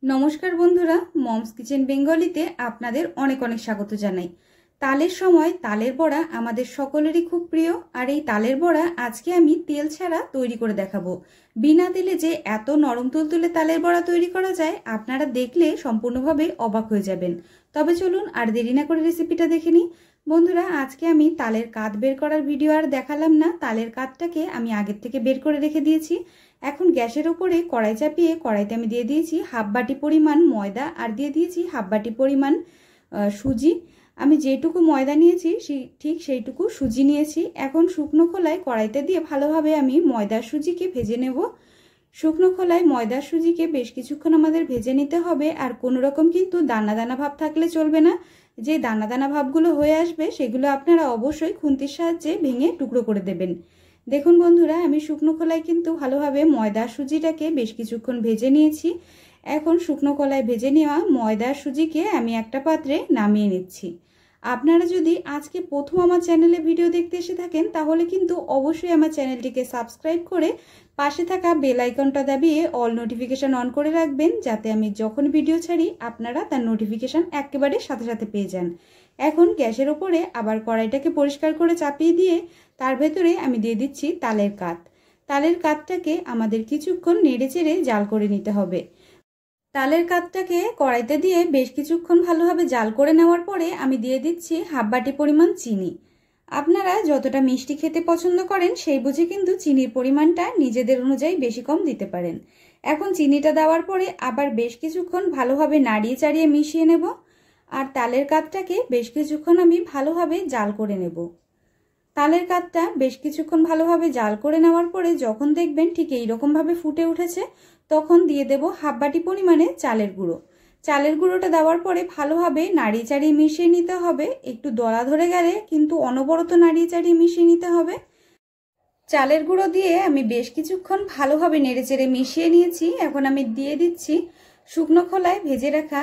नमस्कार बंधुरा mums kitchen बेंगलीते आपनादेर अनेक अनेक स्वागत जानाई। तालेर समय तालेर बड़ा आमादेर सकलेरই खूब प्रिय और এই तालेर बड़ा आजके आमी तेल छाड़ा तैरी करे देखाबो। बिना तेले जे एत नरम तुलतुले तालेर बड़ा तैरी करा जाय आपनारा देखले सम्पूर्णभावे अबाक हये जाबेन। तबे चलुन आर देरी ना करे रेसिपिटा देखे निই। बंधुरा आजके आमी तालेर कात बेर करार भिडियो आर देखालाम ना। तालेर कातटाके आमी आगेर थेके बेर करे रेखे दिएछि। এখন গ্যাসের উপরে কড়াই চাপিয়ে কড়াইতে আমি দিয়ে দিয়েছি হাফ বাটি পরিমাণ ময়দা আর দিয়ে দিয়েছি হাফ বাটি পরিমাণ সুজি। আমি যেটুকু ময়দা নিয়েছি ঠিক সেইটুকু সুজি নিয়েছি। এখন শুকনো খোলায় কড়াইতে দিয়ে ভালোভাবে আমি ময়দা সুজিকে ভেজে নেব। শুকনো খোলায় ময়দা সুজিকে বেশ কিছুক্ষণ আমাদের ভেজে নিতে হবে। আর কোনো রকম কিন্তু দানা দানা ভাব থাকলে চলবে না। যে দানা দানা ভাবগুলো হয়ে আসবে সেগুলো আপনারা অবশ্যই খুন্তির সাহায্যে ভেঙে টুকরো করে দেবেন। দেখুন বন্ধুরা আমি শুকনো খোলায় কিন্তু ভালোভাবে ময়দা সুজিটাকে বেশ কিছুক্ষণ ভেজে নিয়েছি। এখন শুকনো খোলায় ভেজে নেওয়া ময়দা সুজিকে আমি একটা পাত্রে নামিয়ে নিচ্ছি। আপনারা যদি আজকে প্রথম আমার চ্যানেলে ভিডিও দেখতে এসে থাকেন তাহলে কিন্তু অবশ্যই আমার চ্যানেলটিকে সাবস্ক্রাইব করে পাশে থাকা বেল আইকনটা দাবিয়ে অল নোটিফিকেশন অন করে রাখবেন যাতে আমি যখন ভিডিও ছাড়ি আপনারা তার নোটিফিকেশন একেবারে সাথে সাথে পেয়ে যান। এখন গ্যাসের উপরে আবার কড়াইটাকে পরিষ্কার করে চাপিয়ে দিয়ে তার ভেতরে আমি দিয়ে দিচ্ছি তালের কাত। তালের কাতটাকে আমাদের কিছুক্ষণ নেড়েচেড়ে জাল করে নিতে হবে। তালের কাতটাকে কড়াইতে দিয়ে বেশ কিছুক্ষণ ভালোভাবে জাল করে নেওয়ার পরে আমি দিয়ে দিচ্ছি হাফ বাটি পরিমাণ চিনি। আপনারা যতটা মিষ্টি খেতে পছন্দ করেন সেই বুঝে কিন্তু চিনির পরিমাণটা নিজেদের অনুযায়ী বেশি কম দিতে পারেন। এখন চিনিটা দেওয়ার পরে আবার বেশ কিছুক্ষণ ভালোভাবে নাড়িয়ে চাড়িয়ে মিশিয়ে নেব। আর তালের কাতটাকে বেশ কিছুক্ষণ আমি ভালোভাবে জাল করে নেব। তালের কাতটা বেশ কিছুক্ষণ ভালোভাবে জাল করে নেওয়ার পরে যখন দেখবেন ঠিক এইরকম ভাবে ফুটে উঠেছে তখন দিয়ে দেব হাফ বাটি পরিমাণে চালের গুঁড়ো। চালের গুঁড়োটা দেওয়ার পরে ভালোভাবে নাড়িয়ে চাড়িয়ে মিশিয়ে নিতে হবে। একটু দলা ধরে গেলে কিন্তু অনবরত নাড়িয়ে চাড়িয়ে মিশিয়ে নিতে হবে। চালের গুঁড়ো দিয়ে আমি বেশ কিছুক্ষণ ভালোভাবে নেড়েচেড়ে মিশিয়ে নিয়েছি। এখন আমি দিয়ে দিচ্ছি শুকনো খোলায় ভেজে রাখা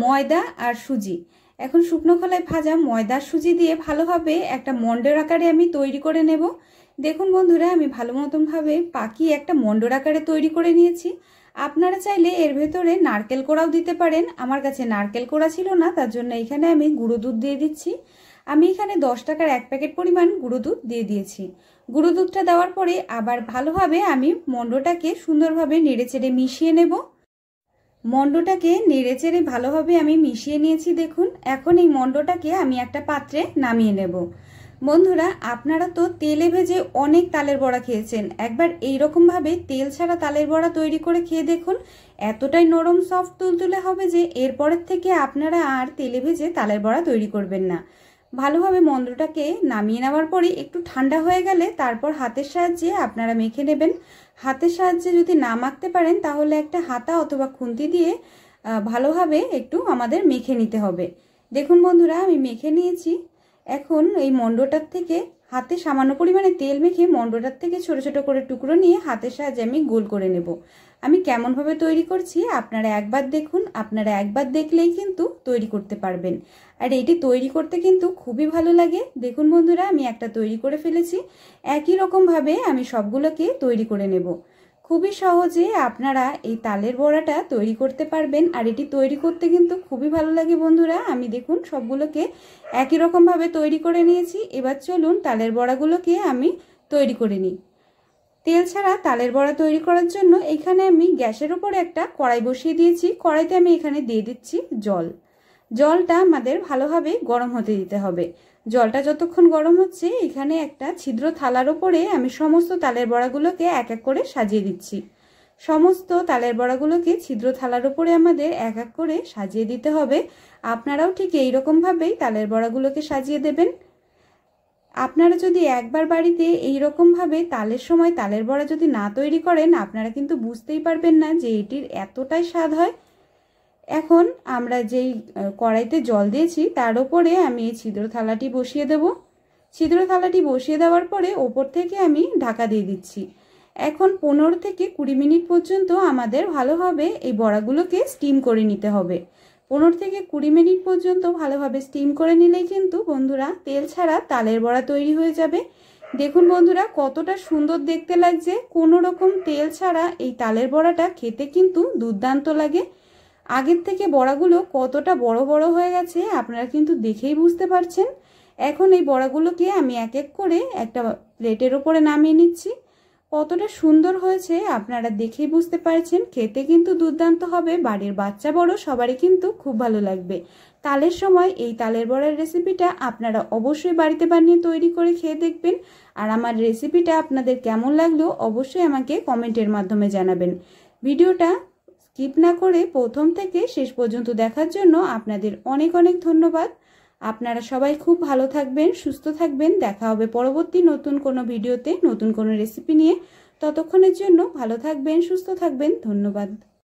ময়দা আর সুজি। এখন শুকনো খোলায় ভাজা ময়দার সুজি দিয়ে ভালোভাবে একটা মন্ডের আকারে আমি তৈরি করে নেব। দেখুন বন্ধুরা আমি ভালো মতন ভাবে পাকিয়ে একটা মন্ডর আকারে তৈরি করে নিয়েছি। আপনারা চাইলে এর ভেতরে নারকেল কোড়াও দিতে পারেন। আমার কাছে নারকেল কোড়া ছিল না তার জন্য এখানে আমি গুঁড়ো দুধ দিয়ে দিচ্ছি। আমি এখানে 10 টাকার 1 প্যাকেট পরিমাণ গুঁড়ো দুধ দিয়ে দিয়েছি। গুঁড়ো দুধটা দেওয়ার পরে আবার ভালোভাবে আমি মন্ডটাকে সুন্দরভাবে নেড়েচেড়ে মিশিয়ে নেব। মন্ডটাকে নেড়েচেড়ে ভালোভাবে আমি মিশিয়ে নিয়েছি। দেখুন এখন এই মন্ডটাকে আমি একটা পাত্রে নামিয়ে নেব। বন্ধুরা আপনারা তো তেলে ভেজে অনেক তালের বড়া খেয়েছেন, একবার এইরকম ভাবে তেল ছাড়া তালের বড়া তৈরি করে খেয়ে দেখুন। এতটাই নরম সফট তুলতুলে হবে যে এরপরের থেকে আপনারা আর তেলে ভেজে তালের বড়া তৈরি করবেন না। ভালোভাবে মন্ডটাকে নামিয়ে নেওয়ার পরে একটু ঠান্ডা হয়ে গেলে তারপর হাতের সাহায্যে আপনারা মেখে নেবেন। হাতের সাহায্যে যদি না মাখতে পারেন তাহলে একটা হাতা অথবা খুন্তি দিয়ে ভালোভাবে একটু আমাদের মেখে নিতে হবে। দেখুন বন্ধুরা আমি মেখে নিয়েছি। এখন এই মন্ডটার থেকে হাতে সামান্য পরিমাণে তেল মেখে মন্ডটার থেকে ছোট ছোট করে টুকরো নিয়ে হাতের সাহায্যে আমি গোল করে নেব। আমি কেমনভাবে তৈরি করছি আপনারা একবার দেখুন। আপনারা একবার দেখলেই কিন্তু তৈরি করতে পারবেন। আর এটি তৈরি করতে কিন্তু খুবই ভালো লাগে। দেখুন বন্ধুরা আমি একটা তৈরি করে ফেলেছি। একই রকমভাবে আমি সবগুলোকে তৈরি করে নেব। খুবই সহজে আপনারা এই তালের বড়াটা তৈরি করতে পারবেন। আর এটি তৈরি করতে কিন্তু খুবই ভালো লাগে বন্ধুরা। আমি দেখুন সবগুলোকে একই রকমভাবে তৈরি করে নিয়েছি। এবার চলুন তালের বড়াগুলোকে আমি তৈরি করে নিই। তেল ছাড়া তালের বড়া তৈরি করার জন্য এখানে আমি গ্যাসের উপরে একটা কড়াই বসিয়ে দিয়েছি। কড়াইতে আমি এখানে দিয়ে দিচ্ছি জল। জলটা আমাদের ভালোভাবে গরম হতে দিতে হবে। জলটা যতক্ষণ গরম হচ্ছে এখানে একটা ছিদ্র থালার উপরে আমি সমস্ত তালের বড়াগুলোকে এক এক করে সাজিয়ে দিচ্ছি। সমস্ত তালের বড়াগুলোকে ছিদ্র থালার উপরে আমাদের এক এক করে সাজিয়ে দিতে হবে। আপনারাও ঠিক এইরকম ভাবেই তালের বড়াগুলোকে সাজিয়ে দেবেন। আপনারা যদি একবার বাড়িতে এইরকম ভাবে তালের সময় তালের বড়া যদি না তৈরি করেন আপনারা কিন্তু বুঝতেই পারবেন না যে এটির এতটাই স্বাদ হয়। এখন আমরা যেই কড়াইতে জল দিয়েছি তার উপরে আমি এই ছিদ্র থালাটি বসিয়ে দেব। ছিদ্র থালাটি বসিয়ে দেওয়ার পরে ওপর থেকে আমি ঢাকা দিয়ে দিচ্ছি। এখন 15 থেকে 20 মিনিট পর্যন্ত আমাদের ভালোভাবে এই বড়াগুলোকে স্টিম করে নিতে হবে। 15 থেকে 20 মিনিট পর্যন্ত ভালোভাবে স্টিম করে নিলেই কিন্তু বন্ধুরা তেল ছাড়া তালের বড়া তৈরি হয়ে যাবে। দেখুন বন্ধুরা কতটা সুন্দর দেখতে লাগছে। কোনো রকম তেল ছাড়া এই তালের বড়াটা খেতে কিন্তু দুর্দান্ত লাগে। আগের থেকে বড়াগুলো কতটা বড় বড় হয়ে গেছে আপনারা কিন্তু দেখেই বুঝতে পারছেন। এখন এই বড়াগুলোকে আমি এক এক করে একটা প্লেটের ওপরে নামিয়ে নিচ্ছি। কতটা সুন্দর হয়েছে আপনারা দেখেই বুঝতে পারছেন। খেতে কিন্তু দুর্দান্ত হবে, বাড়ির বাচ্চা বড় সবারই কিন্তু খুব ভালো লাগবে। তালের সময় এই তালের বড়ার রেসিপিটা আপনারা অবশ্যই বাড়িতে বানিয়ে তৈরি করে খেয়ে দেখবেন। আর আমার রেসিপিটা আপনাদের কেমন লাগলো অবশ্যই আমাকে কমেন্টের মাধ্যমে জানাবেন। ভিডিওটা স্কিপ না করে প্রথম থেকে শেষ পর্যন্ত দেখার জন্য আপনাদের অনেক অনেক ধন্যবাদ। আপনারা সবাই খুব ভালো থাকবেন, সুস্থ থাকবেন। দেখা হবে পরবর্তী নতুন কোনো ভিডিওতে নতুন কোনো রেসিপি নিয়ে। ততক্ষণের জন্য ভালো থাকবেন, সুস্থ থাকবেন। ধন্যবাদ।